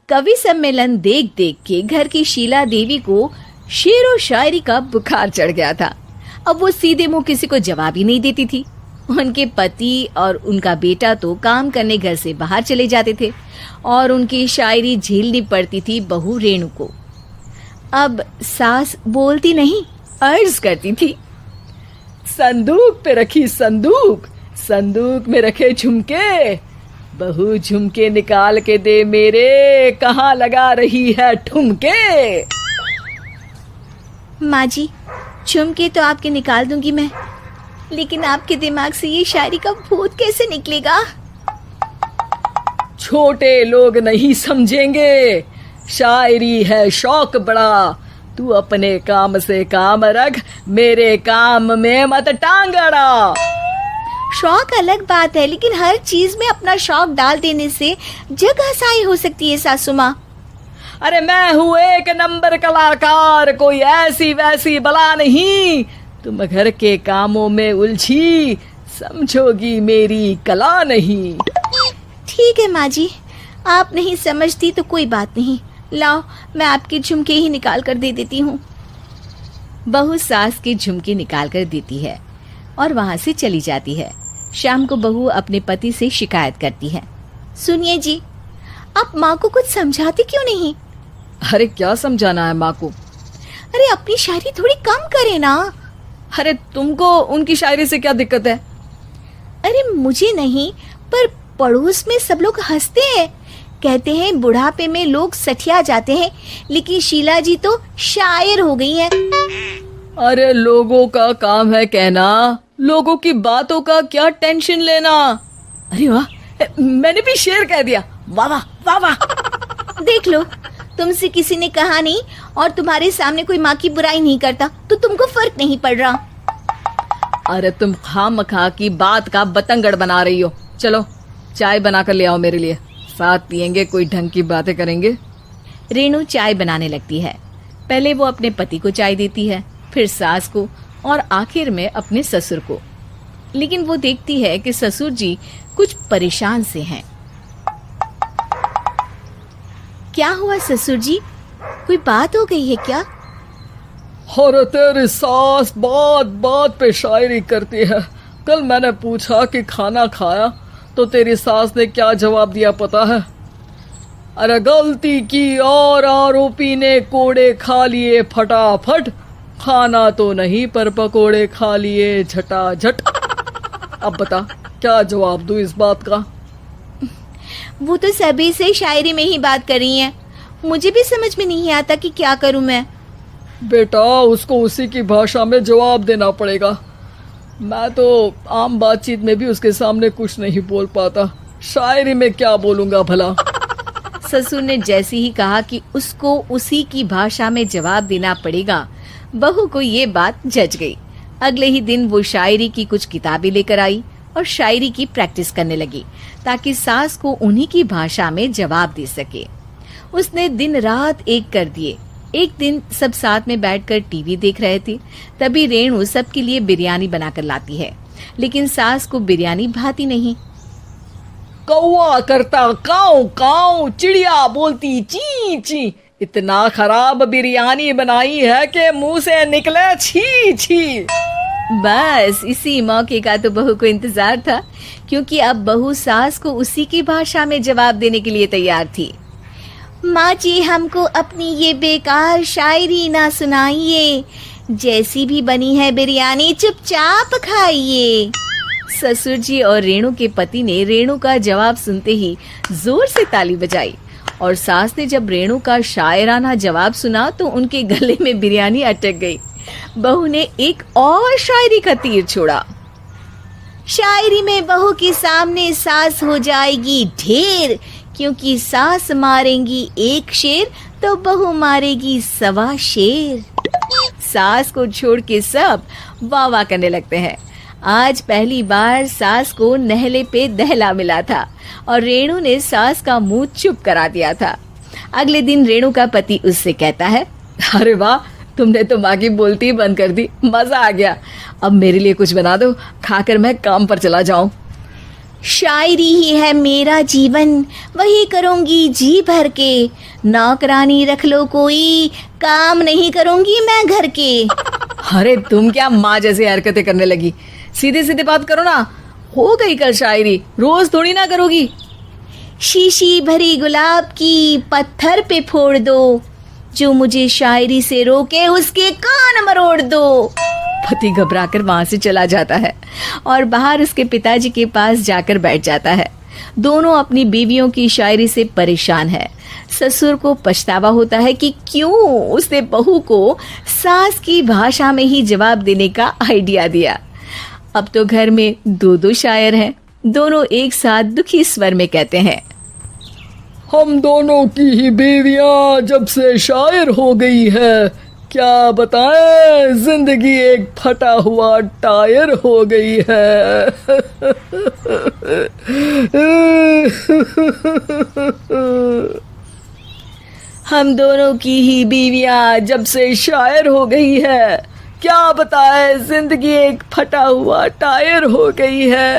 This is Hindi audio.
कवि सम्मेलन देख देख के घर की शीला देवी को शेरो शायरी का बुखार चढ़ गया था। अब वो सीधे मुंह किसी को जवाब ही नहीं देती थी। उनके पति और उनका बेटा तो काम करने घर से बाहर चले जाते थे और उनकी शायरी झेलनी पड़ती थी बहू रेणु को। अब सास बोलती नहीं, अर्ज करती थी, संदूक पे रखी संदूक, संदूक में रखे झुमके, बहू झुमके निकाल के दे मेरे, कहाँ लगा रही है ठुमके। माँ जी, झुमके तो आपके निकाल दूंगी मैं, लेकिन आपके दिमाग से ये शायरी का भूत कैसे निकलेगा? छोटे लोग नहीं समझेंगे, शायरी है शौक बड़ा, तू अपने काम से काम रख, मेरे काम में मत टांग अड़ा। शौक अलग बात है, लेकिन हर चीज में अपना शौक डाल देने से जग हंसाई हो सकती है सासू माँ। अरे मैं हूँ एक नंबर कलाकार, कोई ऐसी वैसी बला नहीं, तुम घर के कामों में उलझी, समझोगी मेरी कला नहीं। ठीक है माँ जी, आप नहीं समझती तो कोई बात नहीं, लाओ मैं आपके झुमके ही निकाल कर दे देती हूँ। बहू सास के झुमके निकाल कर देती है और वहाँ से चली जाती है। शाम को बहू अपने पति से शिकायत करती है, सुनिए जी, आप माँ को कुछ समझाते क्यों नहीं? अरे क्या समझाना है माँ को? अरे अपनी शायरी थोड़ी कम करे ना। अरे तुमको उनकी शायरी से क्या दिक्कत है? अरे मुझे नहीं, पर पड़ोस में सब लोग हंसते हैं, कहते हैं बुढ़ापे में लोग सठिया जाते हैं, लेकिन शीला जी तो शायर हो गई हैं। अरे लोगों का काम है कहना, लोगों की बातों का क्या टेंशन लेना। अरे वाह, मैंने भी शेर कह दिया, वाह वाह वाह वाह। देख लो, तुमसे किसी ने कहा नहीं और तुम्हारे सामने कोई माँ की बुराई नहीं करता तो तुमको फर्क नहीं पड़ रहा। अरे तुम खामखा की बात का बतंगड़ बना रही हो। चलो चाय बना कर ले आओ मेरे लिए, साथ पियेंगे, कोई ढंग की बातें करेंगे। रेणु चाय बनाने लगती है। पहले वो अपने पति को चाय देती है, फिर सास को और आखिर में अपने ससुर को। लेकिन वो देखती है कि ससुर जी कुछ परेशान से हैं। क्या हुआ ससुर जी, कोई बात हो गई है क्या? अरे तेरी सास बात बात पे शायरी करती है। कल मैंने पूछा कि खाना खाया तो तेरी सास ने क्या जवाब दिया पता है? अरे गलती की और आरोपी ने कोड़े खा लिए फटाफट, खाना तो नहीं पर पकोड़े खा लिए झटाझट। अब बता क्या जवाब दूं इस बात का? वो तो सभी से शायरी में ही बात कर रही हैं, मुझे भी समझ में नहीं आता कि क्या करूं मैं। बेटा उसको उसी की भाषा में जवाब देना पड़ेगा। मैं तो आम बातचीत में भी उसके सामने कुछ नहीं बोल पाता, शायरी में क्या बोलूंगा भला। ससुर ने जैसे ही कहा कि उसको उसी की भाषा में जवाब देना पड़ेगा, बहू को ये बात जच गई। अगले ही दिन वो शायरी की कुछ किताबें लेकर आई और शायरी की प्रैक्टिस करने लगी ताकि सास को उन्हीं की भाषा में जवाब दे सके। उसने दिन रात एक कर दिए। एक दिन सब साथ में बैठकर टीवी देख रहे थे, तभी रेणु सबके लिए बिरयानी बनाकर लाती है, लेकिन सास को बिरयानी भाती नहीं। कौवा करता काऊ काऊ, चिड़िया बोलती ची ची, इतना खराब बिरयानी बनाई है कि मुंह से निकले छी छी। बस इसी मौके का तो बहू को इंतजार था, क्योंकि अब बहू सास को उसी की भाषा में जवाब देने के लिए तैयार थी। माँ जी, हमको अपनी ये बेकार शायरी ना सुनाइए, जैसी भी बनी है बिरयानी चुपचाप खाइए। ससुर जी और रेणु के पति ने रेणु का जवाब सुनते ही जोर से ताली बजाई और सास ने जब रेणु का शायराना जवाब सुना तो उनके गले में बिरयानी अटक गई। बहू ने एक और शायरी का तीर छोड़ा। शायरी में बहू के सामने सास हो जाएगी ढेर, क्योंकि सास मारेंगी एक शेर तो बहू मारेगी 1.25 शेर। सास को छोड़ के सब वाह वाह करने लगते हैं। आज पहली बार सास को नहले पे दहला मिला था और रेणु ने सास का मुंह चुप करा दिया था। अगले दिन रेणु का पति उससे कहता है, अरे वाह, तुमने तो माँ की बोलती बंद कर दी, मजा आ गया। अब मेरे लिए कुछ बना दो, खाकर मैं काम पर चला जाऊं। शायरी ही है मेरा जीवन, वही करूंगी जी भर के। नौकरानी रख लो कोई, काम नहीं करूंगी मैं घर के। अरे तुम क्या माँ जैसी हरकतें करने लगी, सीधे सीधे बात करो ना। हो गई कल शायरी, रोज थोड़ी ना करोगी। शीशी भरी गुलाब की पत्थर पे फोड़ दो, जो मुझे शायरी से रोके उसके कान मरोड़ दो। पति घबराकर वहां से चला जाता है और बाहर उसके पिताजी के पास जाकर बैठ जाता है। दोनों अपनी बीवियों की शायरी से परेशान है। ससुर को पछतावा होता है कि क्यों उसने बहू को सास की भाषा में ही जवाब देने का आइडिया दिया। अब तो घर में दो दो शायर हैं। दोनों एक साथ दुखी स्वर में कहते हैं, हम दोनों की ही बीवियां जब से शायर हो गई है, क्या बताएं, जिंदगी एक फटा हुआ टायर हो गई है। हम दोनों की ही बीवियां जब से शायर हो गई है, क्या बताए जिंदगी एक फटा हुआ टायर हो गई है।